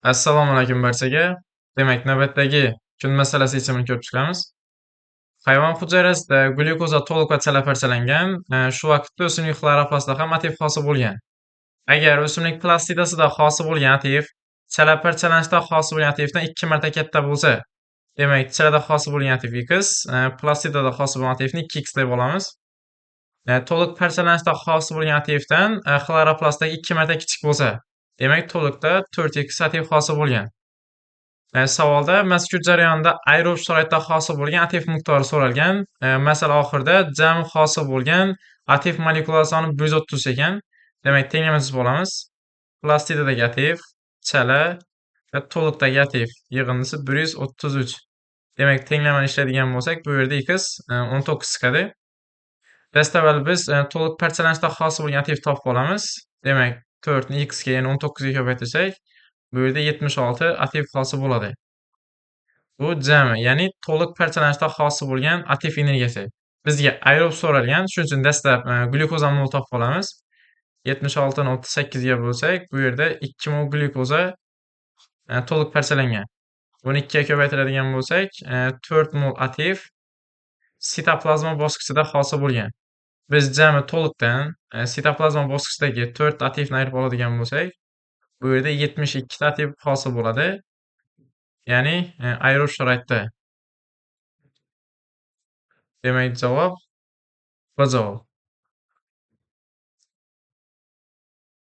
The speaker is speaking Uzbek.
Assalomu alaykum barchaga. Demak, navbatdagi kun masalasi yechimini ko'rib chiqamiz. Hayvon hujayrasida glyukoza to'liq va chala parchalangan, shu vaqtda o'simlik xloroplastida ham aktiv hosil bo'lgan. Agar o'simlik plastidasida hosil bo'lgan aktiv chala parchalanishda hosil bo'lgan aktivdan 2 marta katta bo'lsa, demak, chalada hosil bo'lgan aktiv x, plastidada hosil bo'lgan aktivni 2x deb olamiz. To'liq parchalanishda hosil bo'lgan aktivdan xloroplastdagi 2 marta kichik bo'lsa, demak, to'liqda 4x aktiv hosil bo'lgan. Savolda mazkur jarayonda aerob sharoitda hosil bo'lgan aktiv miqdori so'ralgan. Masala oxirida jami hosil bo'lgan aktiv molekulalar soni 130 ekan. Demak, tenglamani chizib olamiz. Plastidadagi aktiv, chala va to'liqdagi aktiv yig'indisi 133. Demak, tenglamani ishlaydigan bo'lsak, bu yerda x 19 chiqadi. Dastavval biz to'liq parchalanishda hosil bo'lgan aktiv topib olamiz. Demak, 4 ni x ga, ya'ni 19 ga ko'paytirsak, bu yerda 76 aktiv hosil bo'ladi. Bu jami, ya'ni to'liq parchalanishda hosil bo'lgan aktiv energiyasi. Bizga aerob so'ralgan, shuning uchun dastlab glyukoza mol topib olamiz. 76 ni 38 ga bo'lsak, bu yerda 2 mol glyukoza to'liq parchalangan. Buni 2 ga ko'paytiradigan bo'lsak, 4 mol aktiv sitoplazma bosqichida hosil bo'lgan. Biz jami to'liqdan sitoplazma bosqichidagi 4 aktivni ayirib oladigan bo'lsak, bu yerda 72 ta aktiv hosil bo'ladi. Ya'ni aerob sharoitda. Demak, javob B javob.